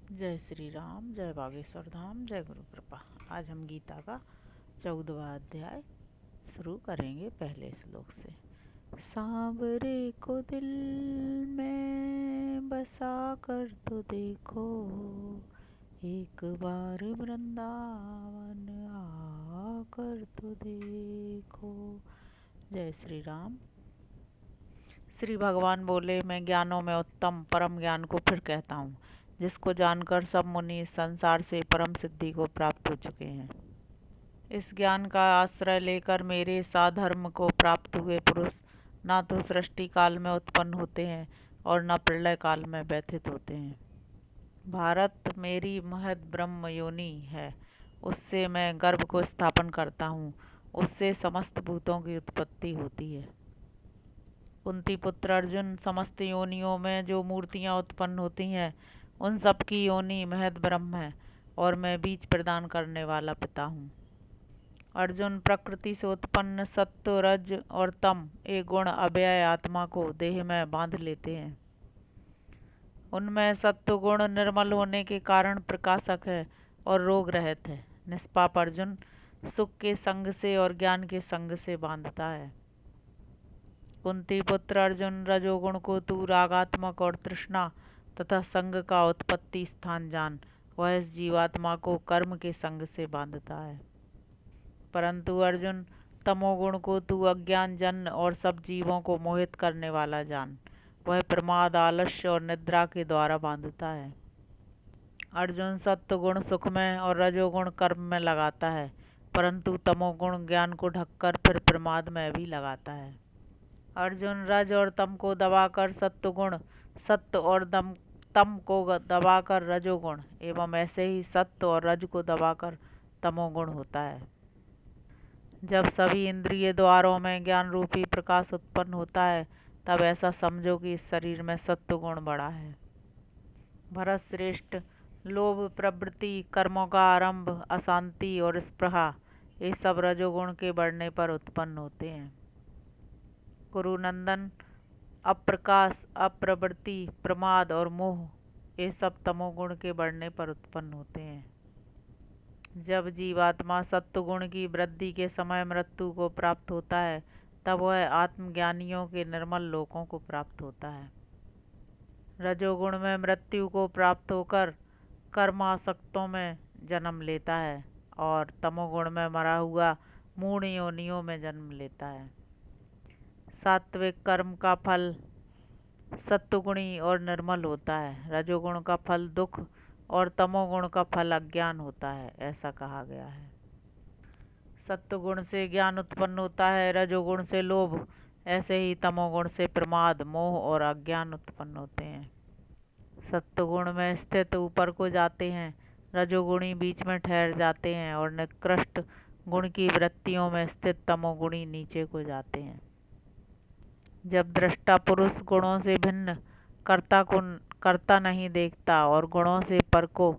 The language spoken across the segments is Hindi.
जय श्री राम, जय बागेश्वर धाम, जय गुरु कृपा। आज हम गीता का 14वां अध्याय शुरू करेंगे पहले श्लोक से। सांवरे को दिल में बसा कर तो देखो, एक बार वृंदावन आकर तो देखो। जय श्री राम। श्री भगवान बोले, मैं ज्ञानों में उत्तम परम ज्ञान को फिर कहता हूँ, जिसको जानकर सब मुनि संसार से परम सिद्धि को प्राप्त हो चुके हैं। इस ज्ञान का आश्रय लेकर मेरे साधर्म को प्राप्त हुए पुरुष ना तो सृष्टि काल में उत्पन्न होते हैं और न प्रलय काल में व्यथित होते हैं। भारत मेरी महद ब्रह्म योनि है, उससे मैं गर्भ को स्थापन करता हूँ, उससे समस्त भूतों की उत्पत्ति होती है। कुंती पुत्र अर्जुन, समस्त योनियों में जो मूर्तियाँ उत्पन्न होती हैं उन सब की योनि महद ब्रह्म है और मैं बीज प्रदान करने वाला पिता हूँ। अर्जुन, प्रकृति से उत्पन्न सत्व रज और तम एक गुण अव्यय आत्मा को देह में बांध लेते हैं। उनमें सत्व गुण निर्मल होने के कारण प्रकाशक है और रोग रहित है। निष्पाप अर्जुन सुख के संग से और ज्ञान के संग से बांधता है। कुंती पुत्र अर्जुन, रजोगुण को तू रागात्मक और तृष्णा तथा संग का उत्पत्ति स्थान जान, वह इस जीवात्मा को कर्म के संग से बांधता है। परंतु अर्जुन, तमोगुण को तू अज्ञान जन्य और सब जीवों को मोहित करने वाला जान, वह प्रमाद आलस्य और निद्रा के द्वारा बांधता है। अर्जुन, सत्वगुण सुख में और रजोगुण कर्म में लगाता है, परंतु तमोगुण ज्ञान को ढककर फिर प्रमाद में भी लगाता है। अर्जुन, रज और तम को दबाकर सत्वगुण, सत्व और तम को दबाकर रजोगुण एवं ऐसे ही सत्व और रज को दबाकर तमोगुण होता है। जब सभी इंद्रिय द्वारों में ज्ञान रूपी प्रकाश उत्पन्न होता है, तब ऐसा समझो कि इस शरीर में सत्वगुण बड़ा है। भरत श्रेष्ठ, लोभ प्रवृत्ति, कर्मों का आरंभ, अशांति और स्पृहा, ये सब रजोगुण के बढ़ने पर उत्पन्न होते हैं। कुरुनंदन, अप्रकाश, अप्रवृत्ति, प्रमाद और मोह, ये सब तमोगुण के बढ़ने पर उत्पन्न होते हैं। जब जीवात्मा सत्वगुण की वृद्धि के समय मृत्यु को प्राप्त होता है, तब वह आत्मज्ञानियों के निर्मल लोकों को प्राप्त होता है। रजोगुण में मृत्यु को प्राप्त होकर कर्मासक्तों में जन्म लेता है और तमोगुण में मरा हुआ मूढ़ योनियों में जन्म लेता है। सात्विक कर्म का फल सत्वगुणी और निर्मल होता है, रजोगुण का फल दुख और तमोगुण का फल अज्ञान होता है, ऐसा कहा गया है। सत्वगुण से ज्ञान उत्पन्न होता है, रजोगुण से लोभ, ऐसे ही तमोगुण से प्रमाद, मोह और अज्ञान उत्पन्न होते हैं। सत्वगुण में स्थित ऊपर को जाते हैं, रजोगुणी बीच में ठहर जाते हैं और निकृष्ट गुण की वृत्तियों में स्थित तमोगुणी नीचे को जाते हैं। जब दृष्टा पुरुष गुणों से भिन्न कर्ता नहीं देखता और गुणों से पर को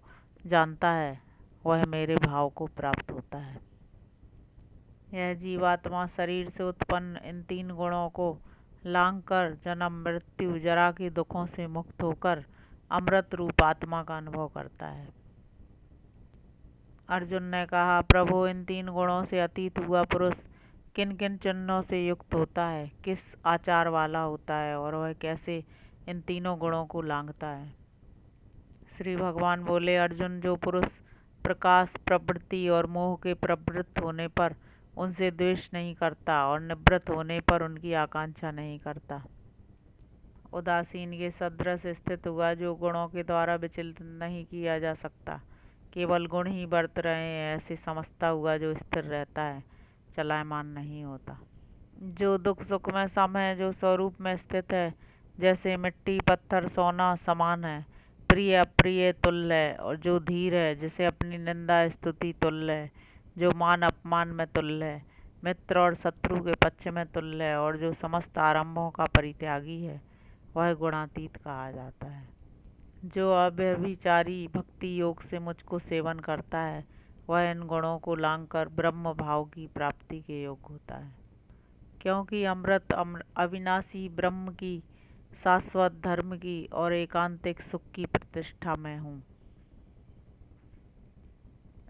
जानता है, वह मेरे भाव को प्राप्त होता है। यह जीवात्मा शरीर से उत्पन्न इन तीन गुणों को लांघ कर जन्म मृत्यु जरा के दुखों से मुक्त होकर अमृत रूप आत्मा का अनुभव करता है। अर्जुन ने कहा, प्रभु, इन तीन गुणों से अतीत हुआ पुरुष किन किन चिन्हों से युक्त होता है, किस आचार वाला होता है और वह कैसे इन तीनों गुणों को लांघता है। श्री भगवान बोले, अर्जुन, जो पुरुष प्रकाश, प्रवृत्ति और मोह के प्रवृत्त होने पर उनसे द्वेष नहीं करता और निवृत्त होने पर उनकी आकांक्षा नहीं करता, उदासीन के सदृश स्थित हुआ, जो गुणों के द्वारा विचलित नहीं किया जा सकता, केवल गुण ही बरत रहे हैं ऐसे समझता हुआ, जो स्थिर रहता है, चलायमान नहीं होता, जो दुख सुख में सम है, जो स्वरूप में स्थित है, जैसे मिट्टी पत्थर सोना समान है, प्रिय अप्रिय तुल्य है, और जो धीर है, जिसे अपनी निंदा स्तुति तुल्य है, जो मान अपमान में तुल्य है, मित्र और शत्रु के पक्ष में तुल्य है, और जो समस्त आरंभों का परित्यागी है, वह गुणातीत कहा जाता है। जो अव्यभिचारी भक्ति योग से मुझको सेवन करता है, वह इन गुणों को लांघकर ब्रह्म भाव की प्राप्ति के योग्य होता है। क्योंकि अमृत अविनाशी ब्रह्म की, शाश्वत धर्म की और एकांतिक सुख की प्रतिष्ठा में हूँ।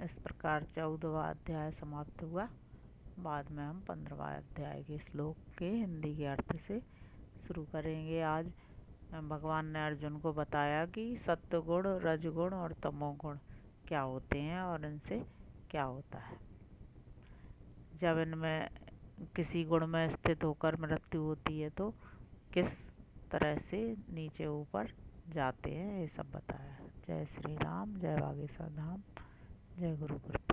इस प्रकार 14वां अध्याय समाप्त हुआ। बाद में हम 15वां अध्याय के श्लोक के हिंदी के अर्थ से शुरू करेंगे। आज भगवान ने अर्जुन को बताया कि सत्वगुण, रजगुण और तमोगुण क्या होते हैं और इनसे क्या होता है। जब इनमें किसी गुण में स्थित होकर मृत्यु होती है तो किस तरह से नीचे ऊपर जाते हैं, ये सब बताया। जय श्री राम, जय बागेश्वर धाम, जय गुरु कृपा।